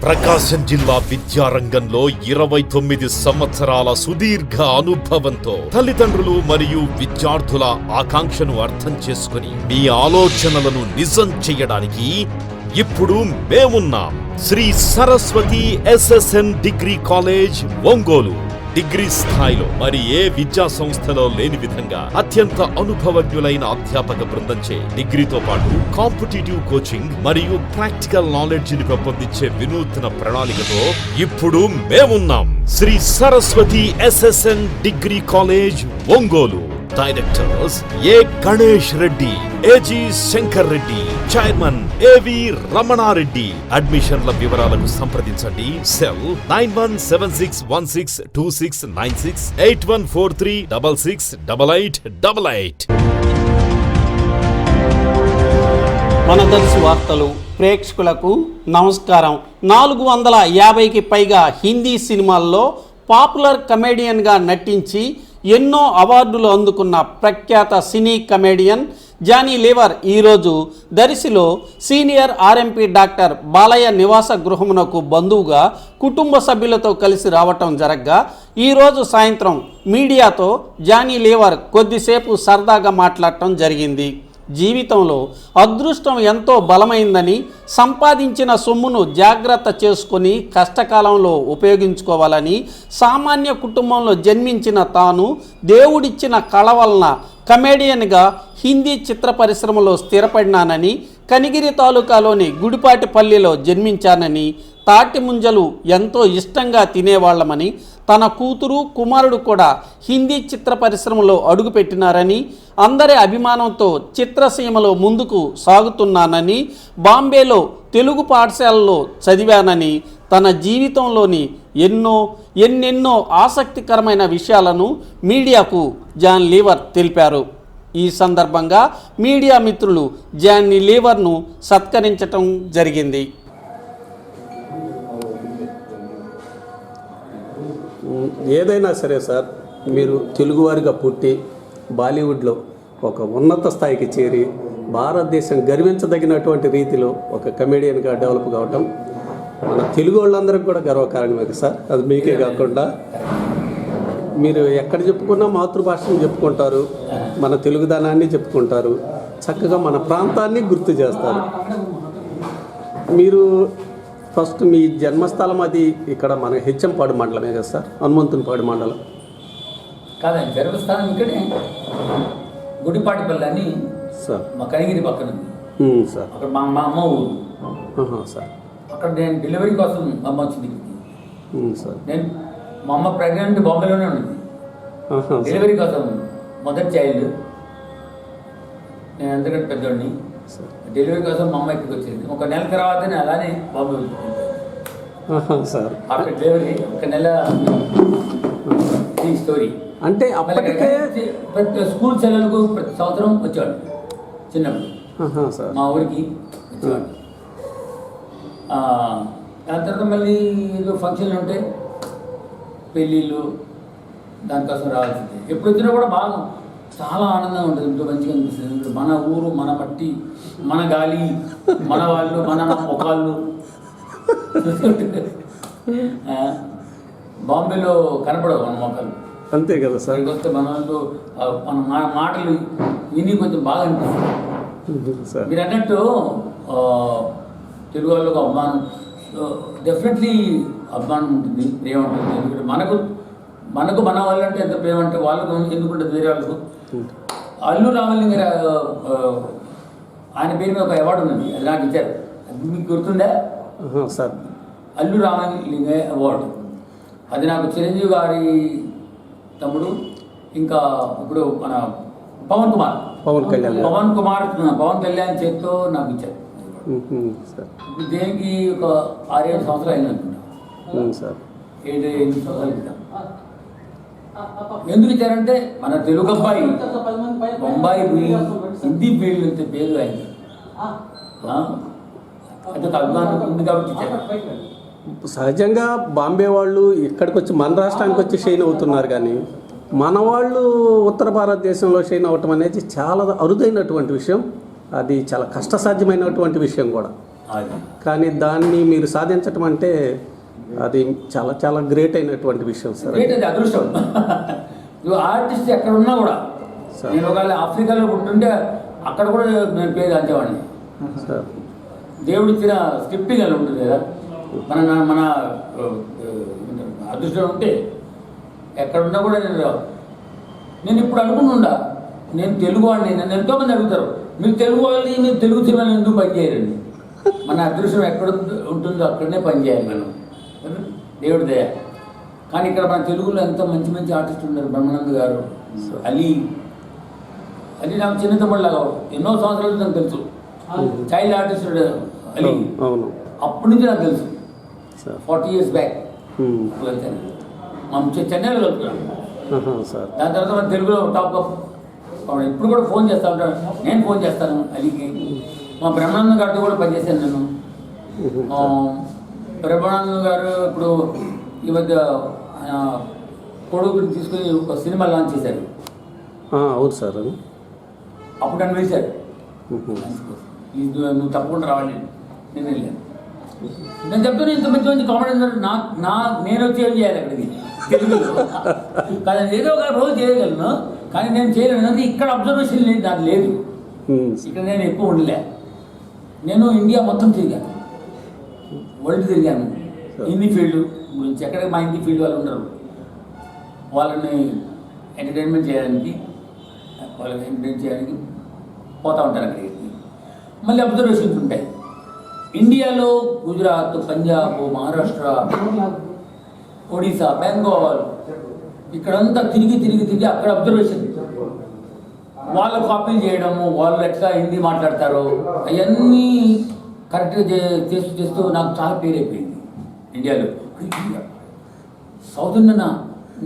ప్రకాశం జిల్లా విద్యారంగంలో 29 సంవత్సరాల సుదీర్ఘ అనుభవంతో తల్లిదండ్రులు మరియు విద్యార్థుల ఆకాంక్షను అర్థం చేసుకుని మీ ఆలోచనలను నిజం చేయడానికి ఇప్పుడు మేమున్నాం. Shri Saraswati SSN degree college, Ongole. Degree స్థాయిలో మరి ఏ విద్యా సంస్థలో లేని విధంగా అత్యంత అనుభవజ్ఞులైన అధ్యాపక బృందంచే డిగ్రీతో పాటు కాంపిటీటివ్ కోచింగ్ మరియు ప్రాక్టికల్ నాలెడ్జ్ ని పెంపొందించే వినూత్న ప్రణాళికతో ఇప్పుడు మేమున్నాం. Shri Saraswati SSN degree college, Ongole. Directors ఏ గణేష్ రెడ్డి, ఏజీ శంకర్ రెడ్డి, చైర్మన్ ఏవి రమణారెడ్డి. అడ్మిషన్ల వివరాలకు సంప్రదించండి. సెల్ 9176162696 8143668888. మన దర్శి వార్తలు ప్రేక్షకులకు నమస్కారం. 450కి పైగా హిందీ సినిమాల్లో పాపులర్ కమెడియన్గా నటించి ఎన్నో అవార్డులు అందుకున్న ప్రఖ్యాత సినీ కమెడియన్ జానీ లీవర్ ఈరోజు దర్శిలో సీనియర్ ఆర్ఎంపీ డాక్టర్ బాలయ్య నివాస గృహమునకు బంధువుగా కుటుంబ సభ్యులతో కలిసి రావటం జరగ్గా ఈరోజు సాయంత్రం మీడియాతో జానీ లీవర్ కొద్దిసేపు సరదాగా మాట్లాడటం జరిగింది. జీవితంలో అదృష్టం ఎంతో బలమైందని, సంపాదించిన సొమ్మును జాగ్రత్త చేసుకొని కష్టకాలంలో ఉపయోగించుకోవాలని, సామాన్య కుటుంబంలో జన్మించిన తాను దేవుడిచ్చిన కళ వలన కమెడియన్గా హిందీ చిత్ర పరిశ్రమలో స్థిరపడినానని, కనిగిరి తాలూకాలోని గుడిపాటిపల్లిలో జన్మించానని, తాటి ముంజలు ఎంతో ఇష్టంగా తినేవాళ్లమని, తన కూతురు కుమారుడు కూడా హిందీ చిత్ర పరిశ్రమలో అడుగుపెట్టినారని, అందరి అభిమానంతో చిత్రసీమలో ముందుకు సాగుతున్నానని, బాంబేలో తెలుగు పాఠశాలలో చదివానని, తన జీవితంలోని ఎన్నెన్నో ఆసక్తికరమైన విషయాలను మీడియాకు జాన్ లీవర్ తెలిపారు. ఈ సందర్భంగా మీడియా మిత్రులు జానీ లీవర్ను సత్కరించటం జరిగింది. ఏదైనా సరే సార్, మీరు తెలుగువారిగా పుట్టి బాలీవుడ్లో ఒక ఉన్నత స్థాయికి చేరి భారతదేశం గర్వించదగినటువంటి రీతిలో ఒక కమెడియన్గా డెవలప్ కావటం మన తెలుగు వాళ్ళందరికీ కూడా గర్వకారణమే సార్. అది మీకే కాకుండా మీరు ఎక్కడ చెప్పుకున్నా మాతృభాషను చెప్పుకుంటారు, మన తెలుగుదనాన్ని చెప్పుకుంటారు, చక్కగా మన ప్రాంతాన్ని గుర్తు చేస్తారు. మీరు ఫస్ట్ మీ జన్మస్థలం అది ఇక్కడ మన హెచ్ఎంపాడు మండలమే కదా సార్, హనుమంతునిపాడు మండలం కాదండి. జన్మస్థానం ఇక్కడే గుడిపాటిపల్లి అని సార్, మా కనిగిరి పక్కన సార్. అక్కడ మా అమ్మ ఊరు సార్. అక్కడ నేను డెలివరీ కోసం అమ్మ వచ్చింది సార్. నేను మా అమ్మ ప్రెగ్నెంట్ బాంబేలోనే ఉన్నది. డెలివరీ కోసం మొదటి చైల్డ్ నేను ఎందుకంటే పెద్దవాడిని. డెలివరీ కోసం మా అమ్మ ఇక్కడికి వచ్చింది. ఒక నెల తర్వాతనే అలానే బాంబే సార్. ఆఫ్టర్ డెలివరీ ఒక నెల ఈ స్టోరీ. అంటే అప్పటికే స్కూల్ సెలవులకు ప్రతి సంవత్సరం వచ్చేవాడు చిన్నప్పుడు సార్ మా ఊరికి వచ్చేవాడు. దాని తర్వాత మళ్ళీ ఏదో ఫంక్షన్లు ఉంటే పెళ్ళిళ్ళు దానికోసం రావాల్సిందే. ఎప్పుడు వచ్చినా కూడా బాగా చాలా ఆనందంగా ఉంటుంది, ఎంతో మంచిగా అనిపిస్తుంది. మన ఊరు, మన మట్టి, మన గాలి, మన వాళ్ళు, మన ముఖాళ్ళు. బాంబేలో కనపడవు మన మొక్కలు, అంతే కదా సార్. ఇక్కడికి వస్తే మన వాళ్ళు మన మాటలు విని కొంచెం బాగా అనిపిస్తుంది. మీరు అన్నట్టు తెలుగు వాళ్ళకు అభిమానం డెఫినెట్లీ అభిమానం ఉంటుంది, ప్రేమ ఉంటుంది. ఎందుకంటే మనకు మన వాళ్ళు అంటే ఎంత ప్రేమ అంటే వాళ్ళకు ఎందుకుంటుంది వేరే వాళ్ళకు. అల్లు రామలింగ ఆయన పేరు మీద ఒక అవార్డు ఉన్నది, అది నాకు ఇచ్చారు. అది మీకు గుర్తుందా సార్? అల్లు రామలింగ అవార్డు. అది నాకు చిరంజీవి గారి తమ్ముడు, ఇంకా ఇప్పుడు మన పవన్ కళ్యాణ్ చేతితో నాకు ఇచ్చారు. దేనికి ఒక 6-7 సంవత్సరాలు అయింది అనుకుంటా, 7-8 సంవత్సరాలు ఇద్దాం. ఎందుకు ఇచ్చారంటే మన తెలుగు అబ్బాయి బొంబాయి హిందీ ఫీల్డ్ నుంచి పేరు అయింది, అంటే అభిమానం ఉంది కాబట్టి ఇచ్చారు. సహజంగా బాంబే వాళ్ళు ఇక్కడికి వచ్చి మన రాష్ట్రానికి వచ్చి షైన్ అవుతున్నారు, కానీ మన వాళ్ళు ఉత్తర భారతదేశంలో షైన్ అవటం అనేది చాలా అరుదైనటువంటి విషయం. అది చాలా కష్టసాధ్యమైనటువంటి విషయం కూడా. అది కానీ దాన్ని మీరు సాధించటం అంటే అది చాలా చాలా గ్రేట్ అయినటువంటి విషయం సార్. గ్రేట్, అది అదృష్టం. నువ్వు ఆర్టిస్ట్ ఎక్కడ ఉన్నా కూడా, సార్. నేను ఒకవేళ ఆఫ్రికాలో ఉంటుంటే అక్కడ కూడా నేను పేరు అంచేవాడిని. సార్ దేవుడు ఇచ్చిన స్క్రిప్టింగ్ అలా ఉంటుంది కదా, మన అదృష్టం ఉంటే ఎక్కడున్నా కూడా నేను ఇప్పుడు అనుకుంటుండా, నేను తెలుగు వాడిని. నన్ను ఎంతోమంది అడుగుతారు, మీరు తెలుగు వాళ్ళని, మీరు తెలుగు సినిమాలు ఎందుకు పనిచేయరండి? మన అదృష్టం ఎక్కడ ఉంటుందో అక్కడనే పనిచేయాలి మనం, దేవుడి దయ. కానీ ఇక్కడ మన తెలుగులో ఎంతో మంచి మంచి ఆర్టిస్టులు ఉన్నారు. బ్రహ్మానంద్ గారు, అలీ నాకు చిన్న తమ్ముళ్ళగా ఎన్నో సంవత్సరాల నుంచి నాకు తెలుసు. చైల్డ్ ఆర్టిస్ట్ అలీ, అవును, అప్పటి నుంచి నాకు తెలుసు. సార్ 40 years బ్యాక్ వెళ్తాను. మనం చెన్నైలో వెళ్తున్నాను. సార్ దాని తర్వాత మన తెలుగులో టాప్ అప్. ఇప్పుడు కూడా ఫోన్ చేస్తూ ఉంటాను, నేను ఫోన్ చేస్తాను అలీకి. మా బ్రహ్మానందం గారితో కూడా పనిచేశాను నేను. బ్రహ్మానందం గారు ఇప్పుడు ఈ మధ్య కొడుకుని తీసుకుని ఒక సినిమా లాంచ్ చేశారు. అవును సార్. అది అప్పుడు నన్ను వేశారు, నువ్వు తప్పకుండా రావాలి. నేను వెళ్ళాను. నేను చెప్తాను, ఇంత మంచి మంచి కామెడీ నేను వచ్చి ఏం చేయాలి అక్కడికి తెలుగులో? కానీ ఏదో ఒక రోజు చేయగలను, కానీ నేను చేయలేను. అంటే ఇక్కడ అబ్జర్వేషన్ లేదు, నాకు లేదు. ఇక్కడ నేను ఎక్కువ ఉండలే. నేను ఇండియా మొత్తం తిరిగాను, వరల్డ్ తిరిగాను. హిందీ ఫీల్డ్ గురించి ఎక్కడ మా హిందీ ఫీల్డ్ వాళ్ళు ఉండరు, వాళ్ళని ఎంటర్టైన్మెంట్ చేయడానికి పోతూ ఉంటారు అక్కడికి. మళ్ళీ అబ్జర్వేషన్స్ ఉంటాయి. ఇండియాలో గుజరాత్, పంజాబ్, మహారాష్ట్ర, ఒడిశా, బెంగాల్, ఇక్కడంతా తిరిగి అక్కడ అబ్జర్వేషన్, వాళ్ళ కాపీలు చేయడము, వాళ్ళు ఎట్లా హిందీ మాట్లాడతారో అవన్నీ కరెక్ట్గా చేస్తూ నాకు చాలా పేరు అయిపోయింది ఇండియాలో. సౌత్ ఇండియన్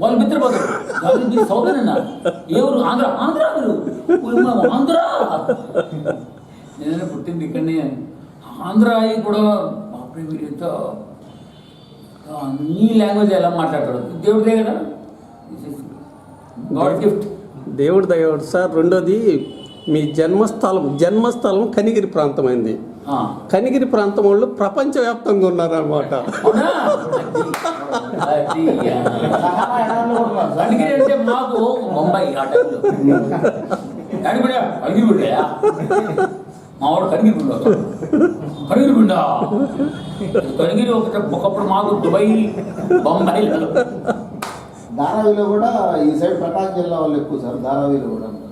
వాళ్ళు మిత్రపోతారు, సౌత్ ఇండియన్ ఎవరు? ఆంధ్ర ఆంధ్ర నేను పుట్టింది ఇక్కడనే. ఆంధ్ర అయి కూడా బాపే మీరు ఎంత అన్ని లాంగ్వేజ్ ఎలా మాట్లాడతారు? దేవుడిదే కదా, గాడ్ గిఫ్ట్. దేవుడి దయవుడు సార్. రెండోది మీ జన్మస్థలం కనిగిరి ప్రాంతమైంది. కనిగిరి ప్రాంతం వాళ్ళు ప్రపంచవ్యాప్తంగా ఉన్నారన్నమాట. కనిగిరి అంటే మాకు ముంబై ఆ టైంలో కనిగిరిగుండా, మా వాడు కనిగిరిగుండా. కనిగిరి ఒకప్పుడు మాకు దుబాయ్, బొంబాయిలో. ధారావిలో కూడా ఈ సైడ్ ప్రకాశం జిల్లా వాళ్ళు ఎక్కువ సార్.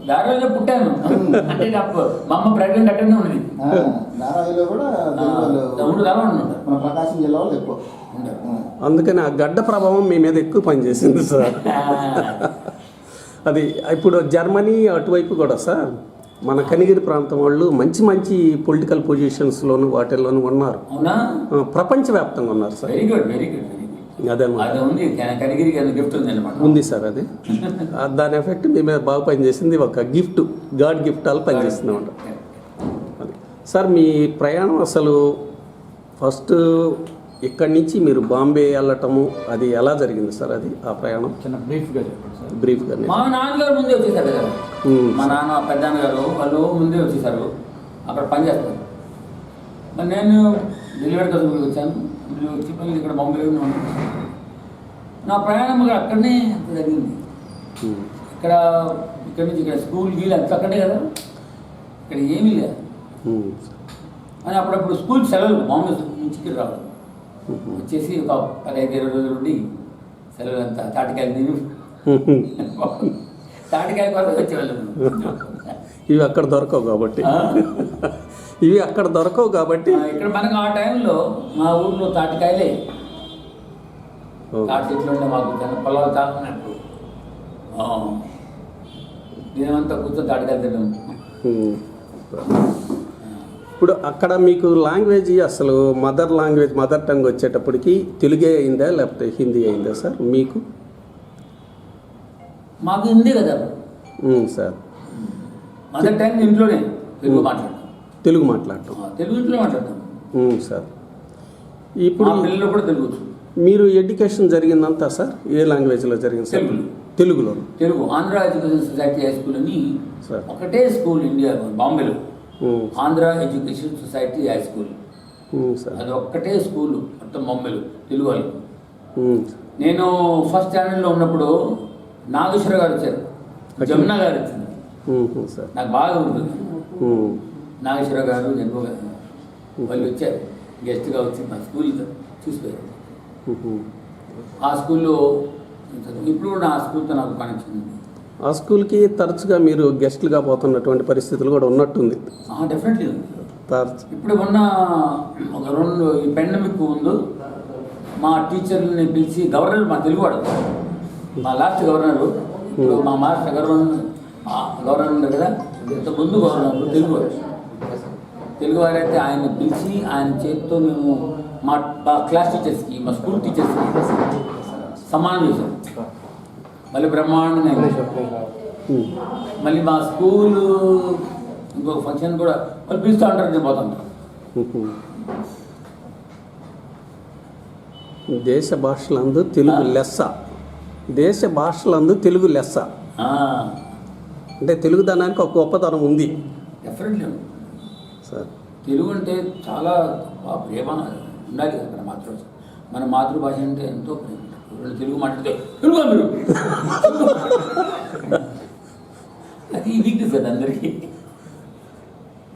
ధారావిలో పుట్టాను అంటే మా అమ్మ ప్రెగ్నెంట్ అక్కడనే ఉన్నది. ధారావిలో కూడా మన ప్రకాశం జిల్లా వాళ్ళు ఎక్కువ. అందుకని ఆ గడ్డ ప్రభావం మీ మీద ఎక్కువ పనిచేసింది సార్. అది ఇప్పుడు జర్మనీ అటువైపు కూడా సార్ మన కనిగిరి ప్రాంతం వాళ్ళు మంచి మంచి పొలిటికల్ పొజిషన్స్లోను వాటిల్లోనూ ఉన్నారు. ప్రపంచవ్యాప్తంగా ఉన్నారు sir. Very good, very good. అదే ఉంది సార్. అది దాని ఎఫెక్ట్ మీ మీద బాగా పనిచేసింది. ఒక గిఫ్ట్, గాడ్ గిఫ్ట్ అలా పనిచేస్తుంది అన్నమాట. సార్ మీ ప్రయాణం అసలు ఫస్ట్ ఇక్కడి నుంచి మీరు బాంబే వెళ్ళటము అది ఎలా జరిగింది సార్? అది ఆ ప్రయాణం బ్రీఫ్గా. మా నాన్నగారు ముందే వచ్చేసారు కదా, మా నాన్న పెద్దనాన్నగారు వాళ్ళు ముందే వచ్చేసారు, అక్కడ పనిచేస్తారు. మరి నేను డెలివరీ కోసం వచ్చాను. వచ్చి పని ఇక్కడ బాంబేలో ఉన్నాను. నా ప్రయాణం అక్కడనే జరిగింది. ఇక్కడి నుంచి ఇక్కడ స్కూల్ గీలు అంత అక్కడే కదా, ఇక్కడ ఏమీ లేదు అని అప్పుడప్పుడు స్కూల్ సెలవులు బాంబే నుంచి రావడం. వచ్చేసి ఒక 15-20 రోజులు ఉండి సెలవులు అంతా తాటికాయలు తిని తాటికాయల కోసం వచ్చేవాళ్ళం. ఇవి అక్కడ దొరకవు కాబట్టి ఇక్కడ మనకు ఆ టైంలో మా ఊర్లో తాటికాయలే, తాటి చెట్లు ఉండే మాకు పొలాలు తాకున్నట్టు దీనిమంతా కూర్చొని తాటికాయలు తిన్నాం. ఇప్పుడు అక్కడ మీకు లాంగ్వేజ్ అసలు మదర్ టంగ్ వచ్చేటప్పటికి తెలుగే అయిందా లేకపోతే హిందీ అయిందా సార్ మీకు? మాకు హిందీ కదా సార్. మదర్ టంగ్ ఇంట్లోనే తెలుగు మాట్లాడటం ఇంట్లో మాట్లాడతాం సార్. ఇప్పుడు పిల్లలు కూడా తెలుగు. మీరు ఎడ్యుకేషన్ జరిగిందంతా సార్ ఏ లాంగ్వేజ్లో జరిగింది సార్? తెలుగులో. Telugu Andhra education society high school అని ఒకటే స్కూల్ ఇండియా బాంబేలో, Andhra education society high school. Sir. అది ఒక్కటే స్కూలు మొత్తం బొమ్మలు తెలుగు వాళ్ళకి. ఉమ్. నేను ఫస్ట్ స్టాండర్డ్లో ఉన్నప్పుడు నాగేశ్వర గారు వచ్చారు, జమున గారు వచ్చింది, సార్. నాకు బాగా ఉంటుంది. ఉమ్. నాగేశ్వర గారు జన్మ గారు వాళ్ళు వచ్చారు, గెస్ట్గా వచ్చి మా స్కూల్ చూసిపోయారు. ఆ స్కూల్లో ఇప్పుడు కూడా ఆ స్కూల్తో నాకు కనెక్షన్ ఉంది. ఆ స్కూల్కి తరచుగా మీరు గెస్ట్లుగా పోతున్నటువంటి పరిస్థితులు కూడా ఉన్నట్టుంది. డెఫినెట్లీ ఉంది. తరచు. ఇప్పుడు మొన్న ఒక 2 ఈ పెండమిక్ ముందు మా టీచర్ని పిలిచి గవర్నర్, మా తెలుగువాడు, మా లాస్ట్ గవర్నరు, ఇప్పుడు మా మాస్టర్ గవర్నర్ ఉన్నారు కదా, ఇంతకుముందు గవర్నర్ తెలుగువారైతే ఆయన పిలిచి ఆయన చేతితో మేము మా క్లాస్ టీచర్స్కి, మా స్కూల్ టీచర్స్కి సమానం చేశాం. మళ్ళీ బ్రహ్మాండంగా మళ్ళీ మా స్కూలు ఇంకొక ఫంక్షన్ కూడా వాళ్ళు పిలుస్తూ ఉంటారు, నేను పోతుంటాను. దేశ భాషలందు తెలుగు లెస్స. దేశ భాషలందు తెలుగు లెస్స అంటే తెలుగుదనానికి ఒక గొప్పతనం ఉంది. Definitely sir. తెలుగు అంటే చాలా ప్రేమ ఉండాలి కదా. మన మాతృభాష అంటే ఎంతో ప్రేమ. తెలుగు మాట్లాడితే తెలుగు మీరు అది వీక్నెస్ కదా అందరికీ.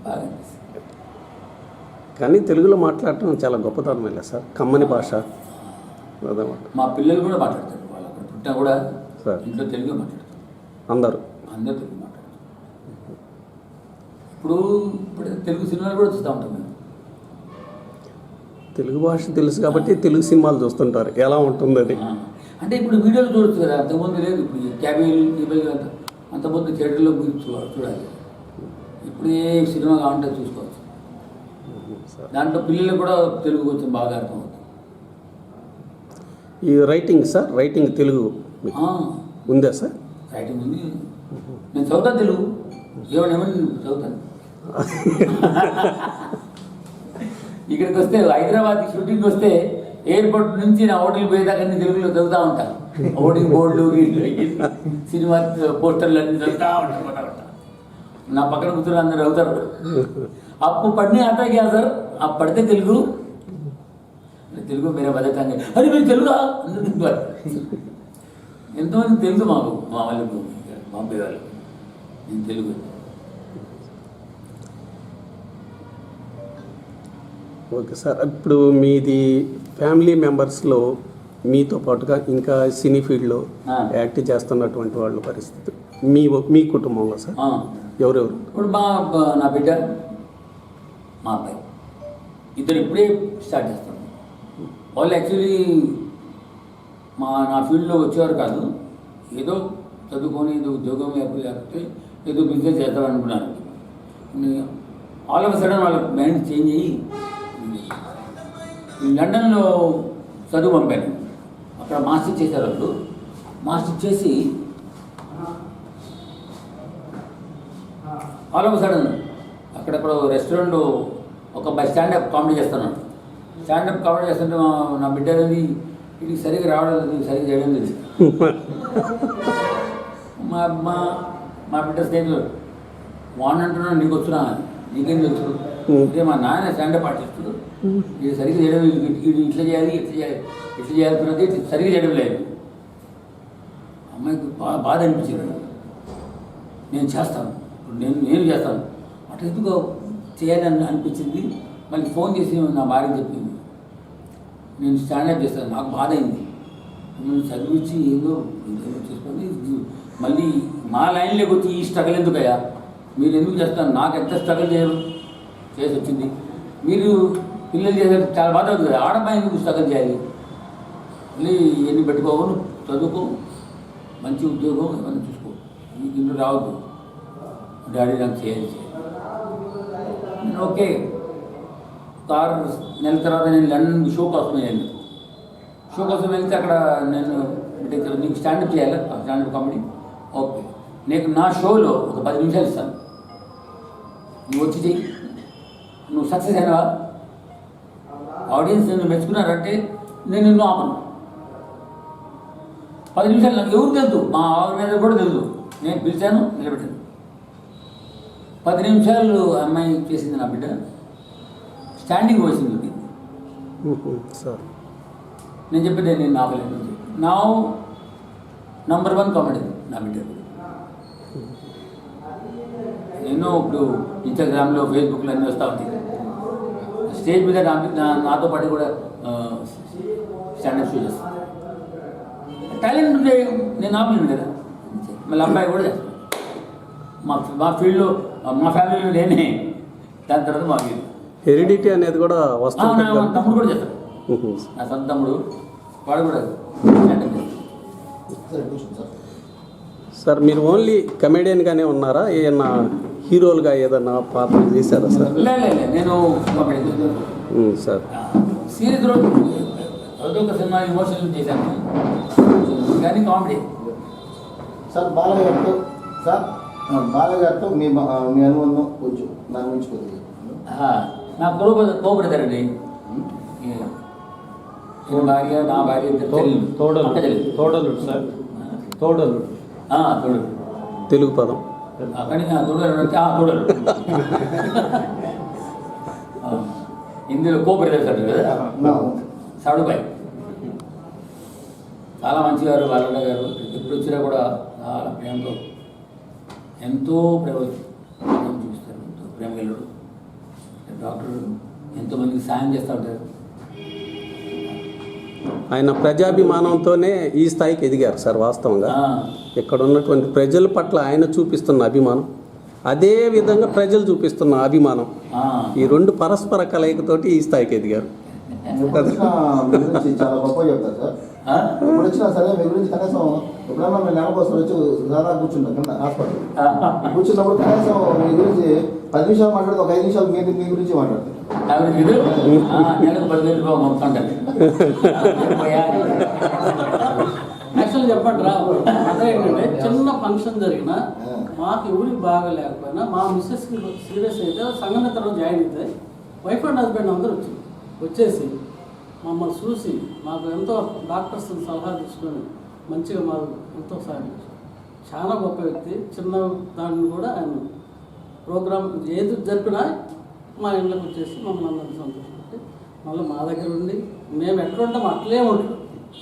బాగా కానీ తెలుగులో మాట్లాడటం చాలా గొప్పతనం వెళ్ళా సార్. కమ్మని భాష అదన్నమాట. మా పిల్లలు కూడా మాట్లాడతారు, వాళ్ళు అక్కడ పుట్టినా కూడా సార్ ఇంట్లో తెలుగు మాట్లాడతారు. అందరూ తెలుగు మాట్లాడతారు. ఇప్పుడు తెలుగు సినిమాలు కూడా చూస్తూ ఉంటాం మేము. తెలుగు భాష తెలుసు కాబట్టి తెలుగు సినిమాలు చూస్తుంటారు ఎలా ఉంటుందని. అంటే ఇప్పుడు వీడియోలు చూడొచ్చు కదా, అంతకుముందు లేదు. ఇప్పుడు కేబుల్ అంతకుముందు థియేటర్లో మీరు చూడాలి. ఇప్పుడు ఏ సినిమా కావాలంటే చూసుకోవచ్చు. దాంట్లో పిల్లలకు కూడా తెలుగు కొంచెం బాగా అర్థమవుతుంది. ఈ రైటింగ్ సార్, రైటింగ్ తెలుగు ఉందా సార్? రైటింగ్ ఉంది, నేను చదువుతాను తెలుగు. ఏమని చదువుతాను. ఇక్కడికి వస్తే హైదరాబాద్ షూటింగ్కి వస్తే ఎయిర్పోర్ట్ నుంచి నా హోటల్కి పోయేదాకా అన్ని తెలుగులో చదువుతూ ఉంటాను. హోర్డింగ్ బోర్డులు, సినిమా పోస్టర్లు అన్నీ చదువుతూ ఉంటాను. నా పక్కన కూర్చొని అందరు చదువుతారు. అప్పు పడిని आता क्या सर, आप पढ़ते తెలుగు? తెలుగు మీరే బతకంగా అది మీరు తెలుగా ఎంతోమంది తెలుసు మాకు, మా వాళ్ళకు, మా అబ్బాయి వాళ్ళకు. నేను తెలుగు. Okay sir. ఇప్పుడు మీది ఫ్యామిలీ మెంబర్స్లో మీతో పాటుగా ఇంకా సినీ ఫీల్డ్లో యాక్ట్ చేస్తున్నటువంటి వాళ్ళ పరిస్థితి మీ కుటుంబంలో సార్ ఎవరెవరు? ఇప్పుడు నా బిడ్డ, మా అబ్బాయి ఇద్దరు ఇప్పుడే స్టార్ట్ చేస్తాను. వాళ్ళు యాక్చువల్లీ నా ఫీల్డ్లో వచ్చేవారు కాదు. ఏదో చదువుకొని ఏదో ఉద్యోగం లేకపోతే ఏదో బిజినెస్ చేద్దామనుకున్నాను. ఆల్ ఆఫ్ సడన్ వాళ్ళ మైండ్ చేంజ్ అయ్యి లండన్లో చదువు పంపాను. అక్కడ మాస్టర్ చేశారు వాళ్ళు. మాస్టర్ చేసి ఆల్ ఆఫ్ సడన్ అక్కడెక్కడ రెస్టారెంట్ ఒక స్టాండప్ కామెడీ చేస్తున్నాను. స్టాండప్ కామెడీ చేస్తుంటే నా బిడ్డ అనేది ఇది సరిగ్గా రావడం లేదు, సరిగ్గా చేయడం లేదు. మా బిడ్డ స్నేహితులు వాన్ అంటున్నాను, నీకు వచ్చినా నీకేం తెలుసు, ఇదే మా నాయన స్టాండప్ ఆర్టిస్ట్, ఇది సరిగ్గా చేయడం, ఇది ఇట్లా చేయాలి ఇట్లా చేయాల్సినది సరిగ్గా చేయడం లేదు. అమ్మాయికి బాధ అనిపించింది. నేను చేస్తాను, నేను చేస్తాను అటు ఎందుకు చేయాలని అనిపించింది. మళ్ళీ ఫోన్ చేసి నా భార్య చెప్పింది, నేను స్టాండప్ చేస్తాను, నాకు బాధ అయింది. నేను చదివించి ఏదో చేసుకొని మళ్ళీ మా లైన్లోకి వచ్చి ఈ స్ట్రగల్ ఎందుకయ్యా, మీరు ఎందుకు చేస్తాను, నాకు ఎంత స్ట్రగల్ చేసి వచ్చింది, మీరు పిల్లలు చేసే చాలా బాధ అవుతుంది కదా, ఆడమ్మాయి ఎందుకు స్ట్రగల్ చేయాలి, మళ్ళీ ఎన్ని పెట్టుకోవు, చదువుకో, మంచి ఉద్యోగం ఏమైనా చూసుకో, నీకు ఇంట్లో రావద్దు, డాడీ నాకు చేయాలి. నేను ఓకే. 6 నెలల తర్వాత నేను లండన్ షో కోసం వెళ్ళాను. షో కోసం వెళ్తే అక్కడ నేను నీకు స్టాండప్ చేయాలి, స్టాండప్ కామెడీ, ఓకే, నీకు నా షోలో ఒక 10 నిమిషాలు ఇస్తాను, నువ్వు వచ్చి చెయ్యి, నువ్వు సక్సెస్ అయినవా, ఆడియన్స్ నిన్ను మెచ్చుకున్నారంటే నేను నిన్ను ఆపను. 10 నిమిషాలు నాకు ఎవరు తెలుసు, మా ఆవిడ కూడా తెలుసు, నేను పిలిచాను, నిలబెట్టాను. 10 నిమిషాలు అమ్మాయి చేసింది నా బిడ్డ. స్టాండింగ్ ఓషన్ దొరికింది. సార్ నేను చెప్పేది నేను ఆపలేను. నా #1 కామెడీ నా బిడ్డ. ఎన్నో ఇప్పుడు ఇన్స్టాగ్రామ్లో ఫేస్బుక్లో అన్నీ వస్తూ ఉంటాయి. స్టేజ్ మీద నాతో పాటు కూడా స్టాండప్ షో చేస్తాను. టాలెంట్ ఉంటే నేను ఆపలేను కదా. మళ్ళీ అబ్బాయి కూడా చేస్తాను. మా ఫీల్డ్లో మా ఫ్యామిలీలో నేనే, దాని తర్వాత మా వీళ్ళు. హెరిడిటీ అనేది కూడా వస్తుంది. నా తమ్ముడు కూడా చేస్తాడు. నా సొంత తమ్ముడు వాడు కూడా స్టాండప్ చేస్తాడు. సార్ మీరు ఓన్లీ కమెడియన్గానే ఉన్నారా, ఏదన్నా హీరోలుగా ఏదన్నా పాత్ర చేశారా సార్? లేదు, నేను కామెడీ సార్ సీరియస్ రోల్ అదొక సినిమా ఎమోషనల్ చేశాను, కానీ కామెడీ. సార్ బాలయ్య గారితో మీ అనుబంధం కొంచెం దాని గురించి కొద్దిగా. నా కోపడతారండి. భార్య నా భార్య తోడలు సార్, తోడలు తోడు తెలుగు పదం కానీ తోడలు అంటే తోడలు. ఇందులో కోపడతారు కదా సాడుబాయ్. చాలా మంచివారు వాళ్ళ గారు. ఎప్పుడు వచ్చినా కూడా చాలా ప్రేమతో ఎంతో ప్రేమ చూపిస్తారు. ఎంతో ప్రేమ గెలడు. డాక్టర్ ఎంతోమందికి సాయం చేస్తూ ఉంటారు. ఆయన ప్రజాభిమానంతోనే ఈ స్థాయికి ఎదిగారు సార్. వాస్తవంగా ఇక్కడ ఉన్నటువంటి ప్రజల పట్ల ఆయన చూపిస్తున్న అభిమానం, అదే విధంగా ప్రజలు చూపిస్తున్న అభిమానం, ఈ రెండు పరస్పర కలయికతోటి ఈ స్థాయికి ఎదిగారు. చాలా గొప్ప చెప్తారు సార్. ఎప్పుడు వచ్చినా సరే మీ గురించి కనీసం ఎప్పుడన్నా మేము నెల కోసం వచ్చి దాదాపు కూర్చుంటాం కింద హాస్పిటల్. కూర్చున్నప్పుడు కనీసం మీ గురించి 10 నిమిషాలు మాట్లాడితే ఒక 5 నిమిషాలు మీ గురించి మాట్లాడతారు. యాక్చువల్గా చెప్పండిరా, అదేంటంటే చిన్న ఫంక్షన్ జరిగినా మాకు ఎవరికి బాగా లేకపోయినా మా మిస్సెస్కి సీరియస్ అయితే సంఘమిత్రలో జాయిన్ అయితే వైఫ్ అండ్ హస్బెండ్ అందరూ వచ్చేసి మమ్మల్ని చూసి మాకు ఎంతో డాక్టర్స్ సలహా తీసుకొని మంచిగా మాకు ఎంతో సాయం చేశారు. చాలా గొప్ప వ్యక్తి. చిన్న దాన్ని కూడా ఆయన ప్రోగ్రామ్ ఏది జరిపినా మా ఇళ్ళకి వచ్చేసి మమ్మల్ని అందరినీ సంతోషపెట్టి మళ్ళీ మా దగ్గర ఉండి మేము ఎక్కడ ఉంటాం అట్లే ఉంటాం.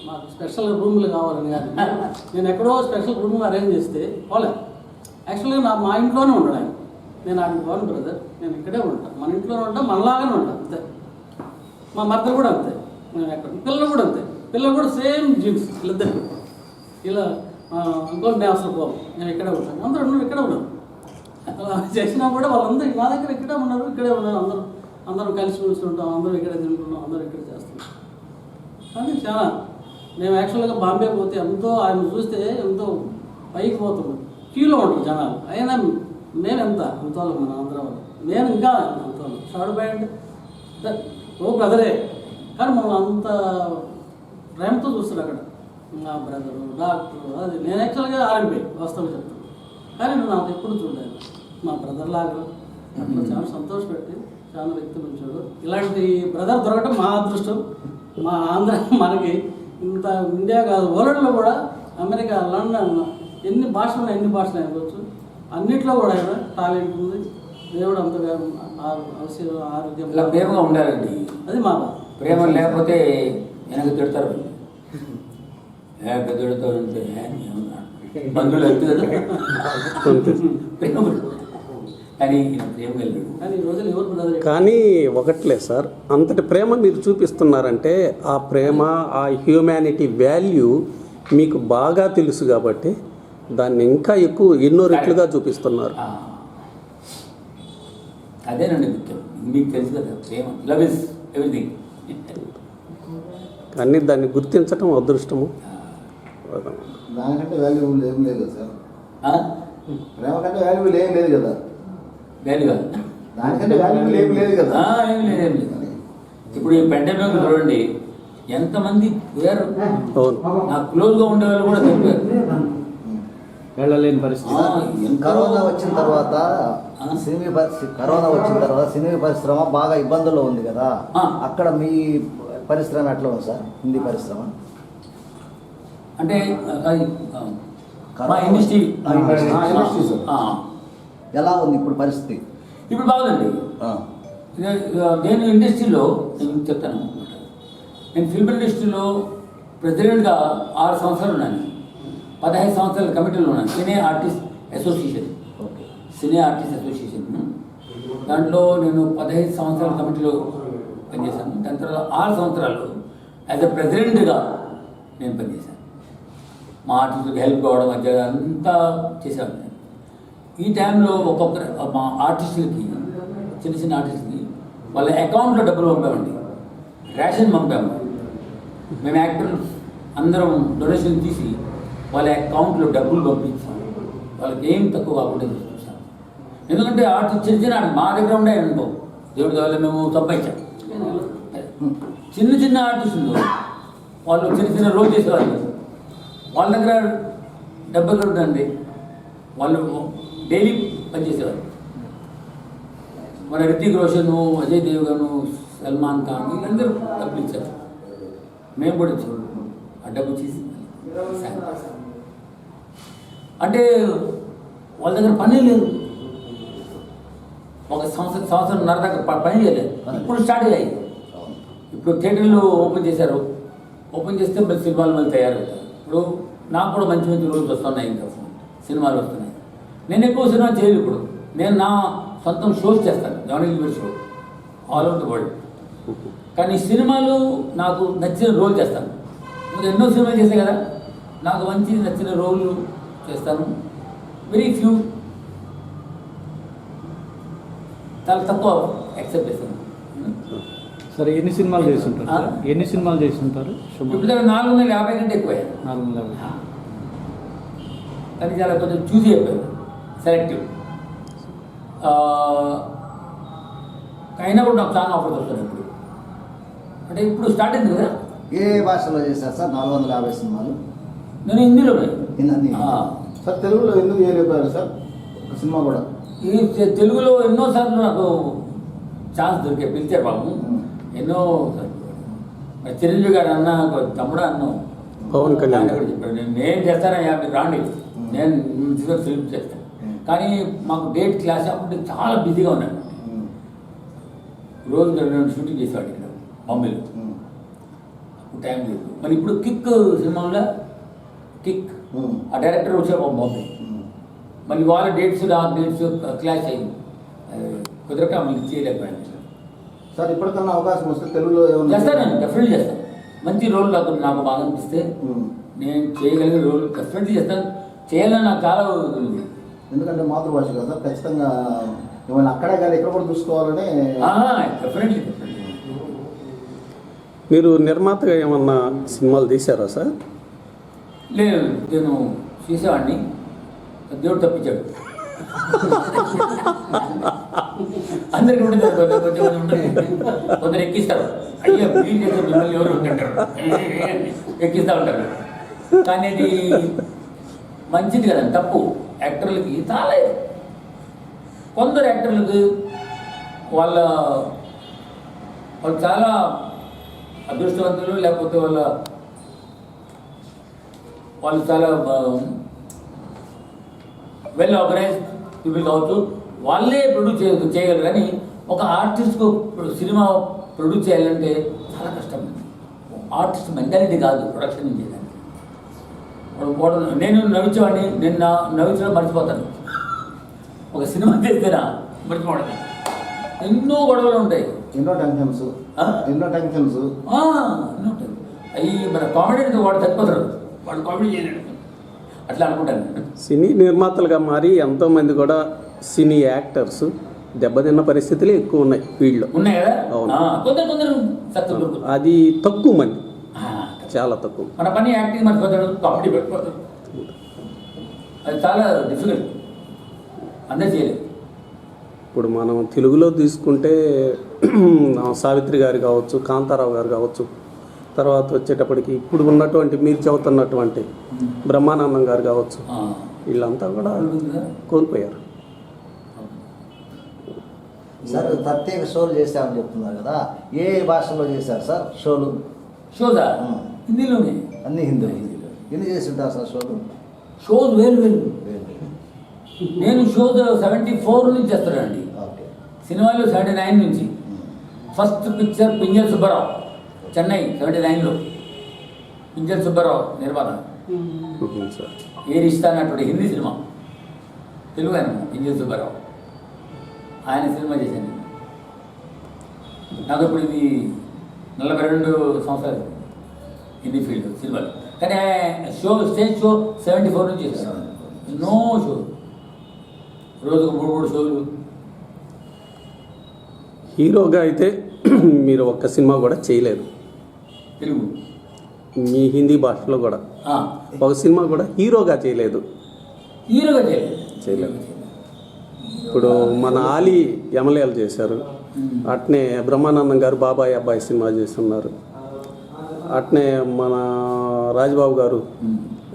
మాకు స్పెషల్ రూమ్లు కావాలని కాదు, నేను ఎక్కడో స్పెషల్ రూమ్ అరేంజ్ చేస్తే పోలే. యాక్చువల్గా మా ఇంట్లోనే ఉంటాడు ఆయన. నేను ఆయన బాగుంది బ్రదర్, నేను ఇక్కడే ఉంటాను, మన ఇంట్లోనే ఉంటాను, మనలాగానే ఉంటాను అంతే. మా మదర్ కూడా అంతే, నేను ఎక్కడ పిల్లలు కూడా అంతే. పిల్లలు కూడా సేమ్ జీన్స్ వీళ్ళిద్దరు. ఇలా ఇంకోటి నేను అసలు పోవు, నేను ఇక్కడే ఉంటాను, అందరూ ఉన్నారు ఇక్కడే ఉన్నాను. అలా చేసినా కూడా వాళ్ళందరూ నా దగ్గర ఇక్కడే ఉన్నారు, ఇక్కడే ఉన్నారు. అందరం కలిసి మెలిసి ఉంటాం, అందరూ ఇక్కడే తింటున్నాం, అందరూ ఇక్కడే చేస్తున్నాం. కానీ చాలా మేము యాక్చువల్గా బాంబే పోతే ఎంతో ఆయన చూస్తే ఎంతో పైకి పోతాం, క్యూలో ఉంటారు జనాలు. అయినా నేను అంతలో మన ఆంధ్ర వాళ్ళు, నేను ఇంకా అంతలో షార్ట్ బ్యాండ్ ఓ బ్రదరే, కానీ మమ్మల్ని అంత ప్రేమతో చూస్తారు అక్కడ. నా బ్రదరు డాక్టరు అది. నేను యాక్చువల్గా ఆర్ఎంపీ వాస్తవం చెప్తాను, కానీ నేను నాకు ఎప్పుడు చూడలేదు. మా బ్రదర్ లాగా అట్లా చాలా సంతోషపెట్టి చాలా వ్యక్తులు ఉంచాడు. ఇలాంటి బ్రదర్ దొరకడం మా అదృష్టం. మా ఆంధ్ర మనకి ఇంత ఇండియా కాదు, వరల్డ్లో కూడా అమెరికా, లండన్ ఎన్ని భాషలు అనుకోవచ్చు, అన్నిట్లో కూడా ఆయన టాలెంట్ ఉంది. దేవుడు అంతగా ఆరోగ్యం ప్రేమగా ఉండాలండి. అది మా బాధ. ప్రేమ లేకపోతే వెనక తిడతారు. పెద్దడితో ఉంటే బంధువులు అంతే కదా ప్రేమ. కానీ ప్రేమ వెళ్ళాడు. కానీ ఈ రోజులు ఎవరు బ్రదర్. కానీ ఒకట్లే సార్, అంతటి ప్రేమ మీరు చూపిస్తున్నారంటే ఆ ప్రేమ, ఆ హ్యూమానిటీ వాల్యూ మీకు బాగా తెలుసు కాబట్టి దాన్ని ఇంకా ఎక్కువ ఎన్నో రెట్లుగా చూపిస్తున్నారు. అదేనండి ముఖ్యం. మీకు తెలుసు కదా, ప్రేమ, లవ్ ఇస్ ఎవ్రీథింగ్. కానీ దాన్ని గుర్తించడం అదృష్టము. దానికంటే వాల్యూ ఏం లేదు సార్. ప్రేమ కంటే వాల్యూ ఏం లేదు కదా. దానికంటే వాల్యూ ఏం లేదు కదా. ఏం లేదు. ఇప్పుడు ఈ పెండమిక్ చూడండి, ఎంతమంది వేరు నాకు క్లోజ్గా ఉండేవాళ్ళు కూడా తెలిపారు. వెళ్ళలేని పరిస్థితి. కరోనా వచ్చిన తర్వాత సినీ పరిశ్రమ బాగా ఇబ్బందుల్లో ఉంది కదా. అక్కడ మీ పరిశ్రమ ఎట్లా ఉంది సార్? హిందీ పరిశ్రమ అంటే ఇండస్ట్రీ ఎలా ఉంది ఇప్పుడు పరిస్థితి? ఇప్పుడు బాగుందండి. నేను ఇండస్ట్రీలో నేను చెప్తాను, నేను ఫిల్మ్ ఇండస్ట్రీలో ప్రెసిడెంట్గా 6 సంవత్సరాలు ఉన్నాను. 15 సంవత్సరాల కమిటీలో ఉన్నాను. Cine artist association, cine artist association. దాంట్లో నేను 15 సంవత్సరాల కమిటీలో పనిచేశాను. దాని తర్వాత 6 సంవత్సరాలు యాజ్ ఎ ప్రెసిడెంట్గా నేను పనిచేశాను. మా ఆర్టిస్టులకు హెల్ప్ కావడం మధ్య అంతా చేశాను నేను. ఈ టైంలో ఒక్కొక్కరు మా ఆర్టిస్టులకి, చిన్న చిన్న ఆర్టిస్టులకి వాళ్ళ అకౌంట్లో డబ్బులు పంపామండి, రేషన్ పంపాము. మేము యాక్టర్స్ అందరం డొనేషన్ తీసి వాళ్ళ అకౌంట్లో డబ్బులు పంపించాం. వాళ్ళకి ఏం తక్కువ కాకుండా చూస్తాం. ఎందుకంటే ఆర్టిస్ట్ చిన్న చిన్న మా దగ్గర ఉండే అనుకో, దేవుడి వల్ల మేము సంపాదించాం. చిన్న చిన్న ఆర్టిస్టులు వాళ్ళు చిన్న చిన్న రోల్ చేసేవాళ్ళు, వాళ్ళ దగ్గర డబ్బులు ఉంటుందండి. వాళ్ళు డైలీ పనిచేసేవాళ్ళు. మన రితిక్ రోషన్, అజయ్ దేవ్గన్, సల్మాన్ ఖాన్ వీళ్ళందరూ డబ్బులు ఇచ్చారు. మేము కూడా ఇచ్చాము. ఆ డబ్బు చేసి అంటే వాళ్ళ దగ్గర పని లేదు. ఒక సంవత్సరంన్నర దాకా పని చేయలేదు. ఇప్పుడు స్టార్ట్ అయ్యాయి. ఇప్పుడు థియేటర్లు ఓపెన్ చేశారు. ఓపెన్ చేస్తే మళ్ళీ సినిమాలు మళ్ళీ తయారవుతారు. ఇప్పుడు నాకు కూడా మంచి మంచి రోజులు వస్తున్నాయి. ఇంకా సినిమాలు వస్తున్నాయి. నేను ఎక్కువ సినిమా చేయలేదు. ఇప్పుడు నేను నా సొంతం షోస్ చేస్తాను, government show all over the world. కానీ సినిమాలు నాకు నచ్చిన రోల్ చేస్తాను. నేను ఎన్నో సినిమాలు చేశాను కదా, నాకు మంచి నచ్చిన రోళ్ళు చేస్తాను. వెరీ ఫ్యూ, చాలా తక్కువ యాక్సెప్ట్ చేస్తాను. సరే, ఎన్ని సినిమాలు చేస్తుంటారు సార్? ఎన్ని సినిమాలు చేస్తుంటారు? ఇప్పుడు 450 కంటే ఎక్కువ. 450. కానీ చాలా కొంచెం చూసి చెప్పారు, సెలెక్టివ్. అయినా కూడా నాకు చాలా ఆఫర్స్ వస్తాయి ఇప్పుడు. అంటే ఇప్పుడు స్టార్ట్ అయింది కదా. ఏ భాషలో చేశారు సార్ 450 సినిమాలు? నేను హిందీలోనే. సార్ తెలుగులో ఎందుకు చేయలేకపోయారు సార్ ఒక సినిమా కూడా? ఈ తెలుగులో ఎన్నోసార్లు నాకు ఛాన్స్ దొరికే, పిలిచారు బాబు ఎన్నో. చిరంజీవి గారు అన్న, తమ్ముడు అన్న, పవన్ కళ్యాణ్ కూడా చెప్పాడు, నేను చేస్తానయ్యా మీరు రాండి, నేను ఫిల్మ్ చేస్తాను. కానీ మాకు డేట్ క్లాస్ అప్పుడు చాలా బిజీగా ఉన్నాను. రోజు 2 షూటింగ్ చేసేవాడు ఇక్కడ బాంబేలో. టైం లేదు. మరి ఇప్పుడు కిక్ సినిమాలో కిక్ ఆ డైరెక్టర్ వచ్చారు బాంబే. మళ్ళీ వాళ్ళ డేట్స్ క్లాష్ అయింది. కుదరక మళ్ళీ చేయలేకపోయాను. సార్ ఇప్పటికన్నా అవకాశం వస్తే తెలుగులో ఏమన్నా చేస్తాను, డెఫినెట్లీ చేస్తాను. మంచి రోల్ నాకు బాగా అనిపిస్తే నేను చేయగలిగే రోల్ డెఫినెట్లీ చేస్తాను. చేయాలని నాకు చాలా ఉంది. ఎందుకంటే మాతృభాష కదా సార్, ఖచ్చితంగా ఏమైనా అక్కడే కానీ ఎక్కడ కూడా చూసుకోవాలని. డెఫినెట్లీ. మీరు నిర్మాతగా ఏమన్నా సినిమాలు తీశారా సార్? లేదు, నేను చేసేవాడిని, దేవుడు తప్పించాడు. అందరికీ ఉంటుంది, కొంచెం ఉంటుంది. కొందరు ఎక్కిస్తారు, అయ్యో మీరు చేసే మిమ్మల్ని ఎవరు ఉంటారు, ఎక్కిస్తూ ఉంటారు. కానీ అది మంచిది కదా, తప్పు. యాక్టర్లకి చాలా కొందరు యాక్టర్లకి వాళ్ళు చాలా అదృష్టవంతులు, లేకపోతే వాళ్ళు చాలా వెల్ ఆర్గనైజ్డ్ పీపుల్ కావచ్చు, వాళ్ళే ప్రొడ్యూస్ చేయగలరు. కానీ ఒక ఆర్టిస్ట్కు సినిమా ప్రొడ్యూస్ చేయాలంటే చాలా కష్టం. ఆర్టిస్ట్ మెంటాలిటీ కాదు ప్రొడక్షన్ చేయడానికి. నేను నవ్వించేవాడిని, నేను నవ్వించడం మర్చిపోతాను. ఒక సినిమా చేస్తేనా మర్చిపోవడం. ఎన్నో గొడవలు ఉంటాయి, ఎన్నో టెన్షన్స్. అవి మన కామెడీ వాడు చచ్చిపోతాడు, వాడు కామెడీ చేయలేడు, అట్లా అనుకుంటాను. సినీ నిర్మాతలుగా మారి ఎంతోమంది కూడా సినీ యాక్టర్స్ దెబ్బతిన్న పరిస్థితులు ఎక్కువ ఉన్నాయి ఫీల్డ్లో. ఉన్నాయి కదా. అవును. కొందరు సక్సెస్. అది తక్కువ మంది, చాలా తక్కువ. మన పని యాక్టింగ్ మర్చిపోతాడు, కామెడీ పెట్టుకోతాడు. అది చాలా డిఫికల్ట్, అందరూ చేయలేదు. ఇప్పుడు మనం తెలుగులో తీసుకుంటే సావిత్రి గారు కావచ్చు, కాంతారావు గారు కావచ్చు, తర్వాత వచ్చేటప్పటికి ఇప్పుడు ఉన్నటువంటి మీరు చదువుతున్నటువంటి బ్రహ్మానందం గారు కావచ్చు, వీళ్ళంతా కూడా కోల్పోయారు. సార్ ప్రత్యేక షోలు చేశామని చెప్తున్నారు కదా, ఏ భాషలో చేశారు సార్ షోలు? షోదా హిందీలోనే, అన్ని హిందీలో. ఎన్ని చేసి ఉంటారు సార్ షోలు? షోస్ వేరు. నేను షోస్ 74 నుంచి చేస్తానండి. ఓకే. సినిమాలు 79 నుంచి. ఫస్ట్ పిక్చర్ పింజల్ సుబ్బారావు, చెన్నై 79లో. పింజల్ సుబ్బారావు నిర్మాత. సార్ ఏ రిష్తా అన్నటువంటి హిందీ సినిమా, తెలుగు ఆయన పింజల్ సుబ్బారావు. ఆయన సినిమా చేశాను. నాకు ఇప్పుడు ఇది 42 సంవత్సరాలు హిందీ ఫీల్డ్ సినిమాలు. కానీ స్టేజ్ షో 74 నుంచి చేశాను. ఎన్నో షో, రోజుకు 3 షోలు. హీరోగా అయితే మీరు ఒక్క సినిమా కూడా చేయలేదు, తెలుగు మీ హిందీ భాషలో కూడా ఆ, ఒక సినిమా కూడా హీరోగా చేయలేదు. హీరోగా చేయలేదు. ఇప్పుడు మన ఆలీ ఎమ్మెల్యేలు చేశారు, అట్నే బ్రహ్మానందం గారు బాబాయ్ అబ్బాయి సినిమా చేస్తున్నారు, అట్నే మన రాజబాబు గారు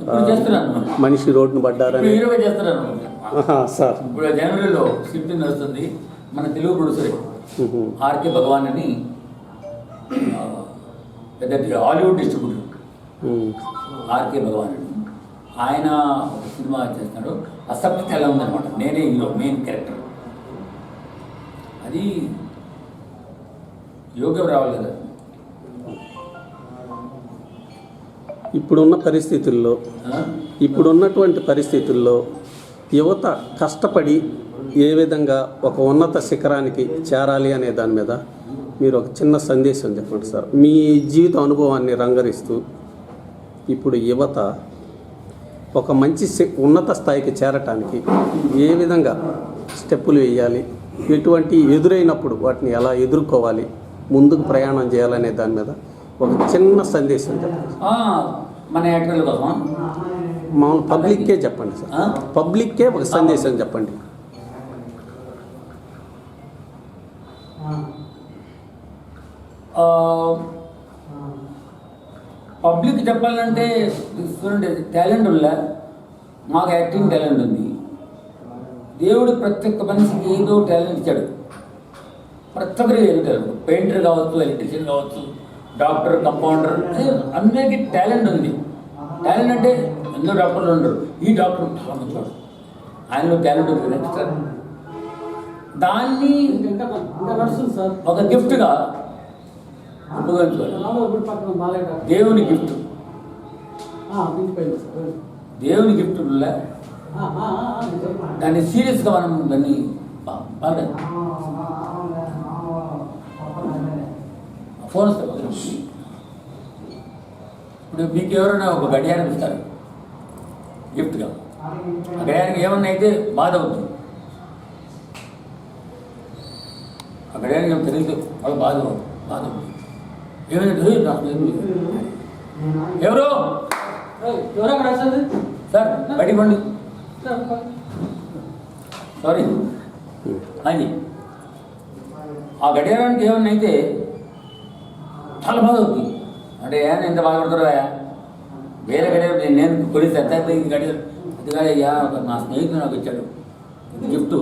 ఇప్పుడు చేస్తున్నాను. మనిషి రోడ్డును ఇప్పుడు పడ్డారని. హీరోగా చేస్తున్నాను. సార్ ఇప్పుడు జనవరిలో షిఫ్ట్ నడుస్తుంది. మన తెలుగు ప్రొడ్యూసర్ ఆర్కే భగవాన్ అని పెద్ద హాలీవుడ్ డిస్ట్రిబ్యూటర్ ఆర్కే భగవాన్ అని, ఆయన ఒక సినిమా చేస్తున్నాడు. అసెప్ట్ ఎలా ఉందన్నమాట, నేనే హీరో, మెయిన్ క్యారెక్టర్. అది యోగ్యం రావాలి కదా. ఇప్పుడున్న పరిస్థితుల్లో, ఆ? ఇప్పుడున్నటువంటి పరిస్థితుల్లో యువత కష్టపడి ఏ విధంగా ఒక ఉన్నత శిఖరానికి చేరాలి అనే దాని మీద మీరు ఒక చిన్న సందేశం చెప్పండి సార్. మీ జీవిత అనుభవాన్ని రంగరిస్తూ ఇప్పుడు యువత ఒక మంచి ఉన్నత స్థాయికి చేరటానికి ఏ విధంగా స్టెప్పులు వేయాలి, ఎటువంటి ఎదురైనప్పుడు వాటిని ఎలా ఎదుర్కోవాలి, ముందుకు ప్రయాణం చేయాలనే దాని మీద ఒక చిన్న సందేశం చెప్పండి. మన యాక్టర్ల కోసం మామూలు పబ్లిక్కే చెప్పండి సార్, పబ్లిక్కే ఒక సందేశం చెప్పండి. పబ్లిక్ చెప్పాలంటే చూడండి, టాలెంట్ ఉందా, మాకు యాక్టింగ్ టాలెంట్ ఉంది. దేవుడు ప్రతి ఒక్క మనిషికి ఏదో టాలెంట్ ఇచ్చాడు. ప్రతి ఒక్కరికి ఏదో టాలెంట్, పెయింటర్ కావచ్చు, ఎలక్ట్రీషియన్ కావచ్చు, డాక్టర్, కంపౌండర్, అందరికీ టాలెంట్ ఉంది. టాలెంట్ అంటే ఎన్నో డాక్టర్లు ఉండరు, ఈ డాక్టర్ చాలా మంచివాడు, ఆయనలో టాలెంట్ ఉంది ఎక్స్ట్రా. దాన్ని ఇంకా నడుస్తుంది సార్. ఒక గిఫ్ట్గా ఉపయోగించుకోవాలి. ఇప్పుడు పక్కన బాలయ్య డాక్టర్. దేవుని గిఫ్ట్, దిగిపోయింది సార్. దేవుని గిఫ్ట్ వల్ల నిజం. దాన్ని సీరియస్గా మనం దాన్ని బాగా ఫోన్ వస్తే ఇప్పుడు మీకు ఎవరైనా ఒక గడియారం ఇస్తారు గిఫ్ట్గా, ఆ గడియారానికి ఏమన్నా అయితే బాధ అవుతుంది, ఆ గడియారానికి ఏమో తెలియదు, వాళ్ళు బాధ అవుతుంది. ఏమైనా ఎవరు ఎవరు అక్కడ వస్తుంది సార్ బయటికి పండి, సారీ అది ఆ గడియారానికి ఏమన్నా అయితే చాలా బాధ అవుతుంది. అంటే ఏమైనా ఎంత బాధపడతారా, వేరే గడియారం నేను కొని సత్తాయి గడియారం అది కాదయ్యా, నా స్నేహితుడు నాకు ఇచ్చాడు, ఇది గిఫ్ట్,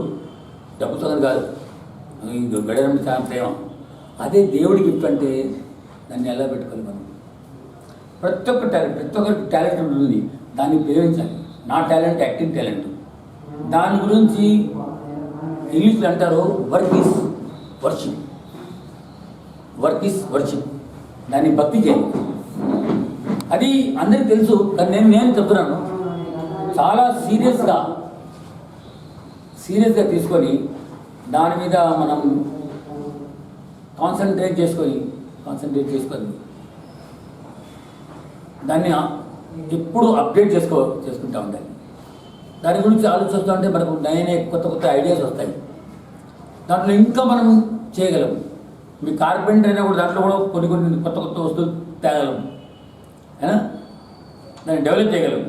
డబ్బుతో కాదు, గడియారం చాలా ప్రేమ. అదే దేవుడి గిఫ్ట్ అంటే దాన్ని ఎలా పెట్టుకోవాలి మనం. ప్రతి ఒక్కరికి టాలెంట్ ఉంటుంది, దాన్ని ప్రేమించాలి. నా టాలెంట్ యాక్టింగ్ టాలెంట్. దాని గురించి ఇంగ్లీష్లో అంటారు work is worship, work is worship. దాన్ని భక్తి చేయాలి. అది అందరికీ తెలుసు, కానీ నేను చెప్తున్నాను, చాలా సీరియస్గా తీసుకొని దాని మీద మనం కాన్సన్ట్రేట్ చేసుకొని దాన్ని ఎప్పుడు అప్డేట్ చేసుకుంటూ ఉండాలి. దాని గురించి ఆలోచిస్తూ ఉంటే మనకు కొత్త ఐడియాస్ వస్తాయి. దాంట్లో ఇంకా మనం చేయగలం. మీ కార్పెంటర్ అయినా కూడా దాంట్లో కూడా కొన్ని కొత్త వస్తువులు తేగలం, అయినా దాన్ని డెవలప్ చేయగలం.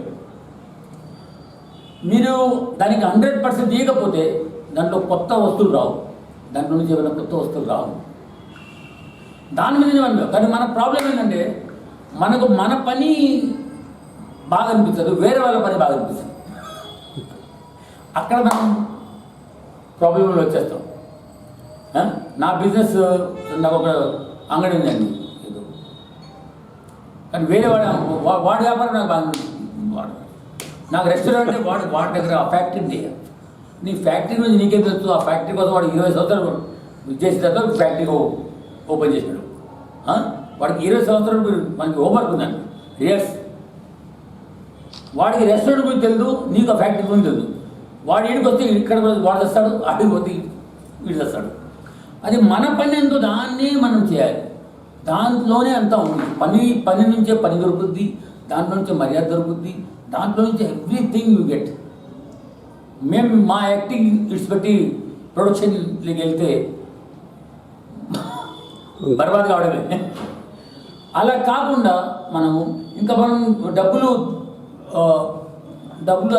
మీరు దానికి 100% తీయకపోతే దాంట్లో కొత్త వస్తువులు రావు, దాంట్లో నుంచి ఏమైనా కొత్త వస్తువులు రావు. దాని మీద మనం, కానీ మన ప్రాబ్లం ఏంటంటే మనకు మన పని బాగా అనిపిస్తుంది, వేరే వాళ్ళ పని బాగా అనిపిస్తుంది. అక్కడ మనం ప్రాబ్లంలో వచ్చేస్తాం. నా బిజినెస్, నాకు ఒక అంగడి ఉందండి, కానీ వేరే వాడి వ్యాపారం నాకు బాగా నాకు రెస్టారెంట్ వాడి దగ్గర ఆ ఫ్యాక్టరీ చేయాలి. నీ ఫ్యాక్టరీ గురించి నీకేం తెలుసు? ఆ ఫ్యాక్టరీ కోసం వాడు 20 సంవత్సరాలు చేసిన తర్వాత ఫ్యాక్టరీకి ఓపెన్ చేశాడు. వాడికి 20 సంవత్సరాలు మనకి హోంవర్క్ ఉందండి, రియర్స్. వాడికి రెస్టారెంట్ గురించి తెలియదు, నీకు ఆ ఫ్యాక్టరీ గురించి తెలియదు. వాడు ఇంటికి వస్తే ఇక్కడ వాడు తెస్తాడు, ఆడికి పోతే వీడు తెస్తాడు. అది మన పని ఎంతో దాన్నే మనం చేయాలి. దాంట్లోనే అంతా ఉంది. పని నుంచే పని దొరుకుద్ది, దాంట్లో నుంచే మర్యాద దొరుకుద్ది, దాంట్లో నుంచి ఎవ్రీథింగ్ యూ గెట్. మేము మా యాక్టింగ్ ఇడిచిపెట్టి ప్రొడక్షన్కి వెళ్తే బర్బాద్ కావడమే. అలా కాకుండా మనము ఇంకా మనం డబ్బులు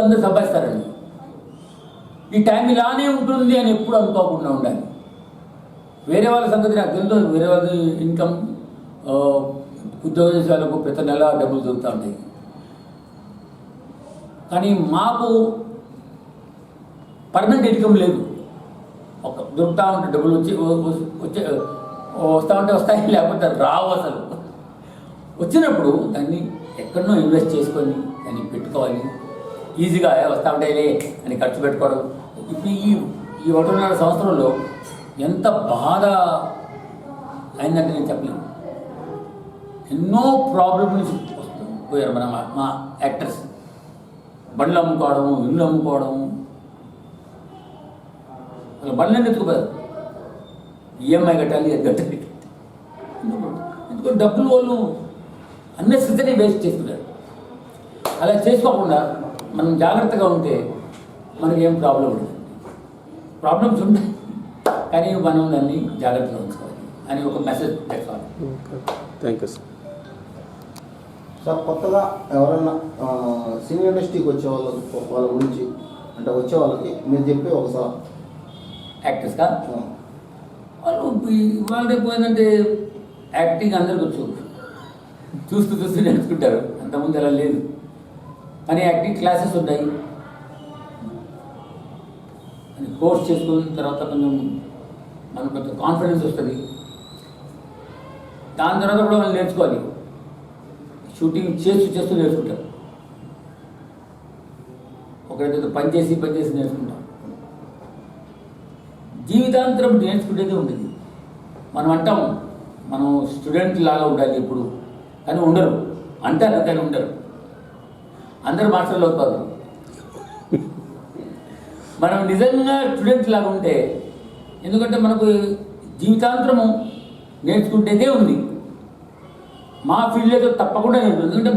అందరూ సంపాదిస్తారండి. ఈ టైం ఇలానే ఉంటుంది అని ఎప్పుడు అనుకోకుండా ఉండాలి. వేరే వాళ్ళ సంగతి నాకు తెలుసు, వేరే వాళ్ళ ఇన్కమ్ ఉద్యోగశాలకు ప్రతి నెల డబ్బులు దొరుకుతూ ఉంటాయి. కానీ మాకు పర్మనెంట్ ఇన్కమ్ లేదు. ఒక దొరుకుతూ ఉంటే డబ్బులు వస్తూ ఉంటే వస్తాయి, లేకపోతే రావు. అసలు వచ్చినప్పుడు దాన్ని ఎక్కడనో ఇన్వెస్ట్ చేసుకొని దాన్ని పెట్టుకోవాలి. ఈజీగా వస్తూ ఉంటాయిలే అని ఖర్చు పెట్టుకోవడం. ఇప్పుడు ఈ 1.5 సంవత్సరంలో ఎంత బాధ అయిందంటే నేను చెప్పలేను. ఎన్నో ప్రాబ్లమ్స్ పోయారు మా యాక్టర్స్. బండ్లు అమ్ముకోవడము, ఇల్లు అమ్ముకోవడము, బండ్లన్నీ ఎత్తుకుపోయారు. ఈఎంఐ కట్టాలి, అది కట్టాలి. ఎందుకంటే డబ్బులు వాళ్ళు అన్నెసెసరీ వేస్ట్ చేస్తున్నారు. అలా చేసుకోకుండా మనం జాగ్రత్తగా ఉంటే మనకి ఏం ప్రాబ్లం ఉండదు. ప్రాబ్లమ్స్ ఉంటాయి కానీ మనం దాన్ని జాగ్రత్తగా ఉంచుకోవాలి అని ఒక మెసేజ్ పెట్టాలి. Thank you sir. సార్, కొత్తగా ఎవరన్నా సినీ ఇండస్ట్రీకి వచ్చే వాళ్ళ గురించి అంటే వచ్చే వాళ్ళకి మీరు చెప్పే ఒకసారి యాక్టర్స్గా వాళ్ళు ఇవాళ రేపు ఏంటంటే యాక్టింగ్ అందరికి వచ్చు, చూస్తూ నేర్చుకుంటారు. అంతకుముందు అలా లేదు. కానీ యాక్టింగ్ క్లాసెస్ ఉన్నాయి. అది కోర్స్ చేసుకున్న తర్వాత మనకు కొంచెం కాన్ఫిడెన్స్ వస్తుంది. దాని తర్వాత కూడా వాళ్ళు నేర్చుకోవాలి. షూటింగ్ చేస్తూ నేర్చుకుంటారు. ఒకరైతే పని చేసి నేర్చుకుంటాం. జీవితాంతరం నేర్చుకునేది ఉండేది. మనం అంటాం మనం స్టూడెంట్ లాగా ఉండాలి ఎప్పుడు, కానీ ఉండరు. అంటారు కానీ ఉండరు. అందరు మాస్టర్లు అవుతారు. మనం నిజంగా స్టూడెంట్ లాగా ఉంటే, ఎందుకంటే మనకు జీవితాంతరము నేర్చుకుంటేదే ఉంది. మా ఫీల్డ్లో తప్పకుండా నేర్చుకుంది. ఎందుకంటే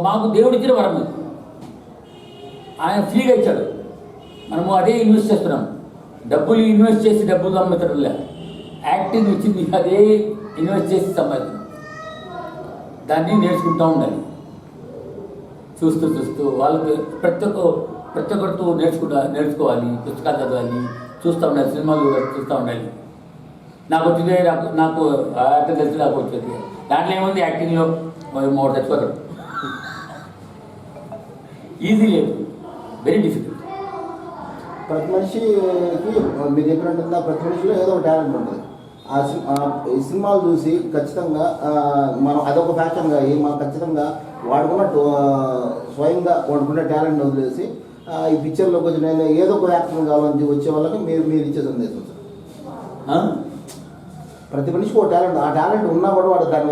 మాకు దేవుడిచ్చిన వరం ఆయన ఫ్రీగా ఇచ్చాడు. మనము అదే ఇన్వెస్ట్ చేస్తున్నాం. డబ్బులు ఇన్వెస్ట్ చేసి డబ్బులు సంపాదించడం లేదు. యాక్టింగ్ ఇచ్చింది అదే ఇన్వెస్ట్ చేసి సంపాదించడం. దాన్ని నేర్చుకుంటూ ఉండాలి. చూస్తూ వాళ్ళకి ప్రతి ఒక్కరితో నేర్చుకోవాలి. పుస్తకాలు చదవాలి, చూస్తూ ఉండాలి, సినిమాలు చూస్తూ ఉండాలి. నాకు వచ్చిందే నాకు యాక్టర్ తెలిసి నాకు వచ్చేది. దాంట్లో ఏముంది, యాక్టింగ్లో మూడు చచ్చిపోతాడు. ఈజీ లేదు, వెరీ డిఫికల్ట్. ప్రతి మనిషికి మీరు చెప్పినట్టు ప్రతి మనిషిలో ఏదో ఒక టాలెంట్ ఉంటుంది. ఈ సినిమాలు చూసి ఖచ్చితంగా మనం అదొక ఫ్యాషన్గా అయ్యి మనం ఖచ్చితంగా వాడుకున్నట్టు స్వయంగా వాడుకున్న టాలెంట్ వదిలేసి ఈ పిక్చర్లో కొంచెం నేను ఏదో ఒక యాక్టర్ కావాలని వచ్చే వాళ్ళకి మీరు ఇచ్చే సందేశం సార్. ప్రతి మనిషికి ఒక టాలెంట్, ఆ టాలెంట్ ఉన్నా కూడా వాడు దాన్ని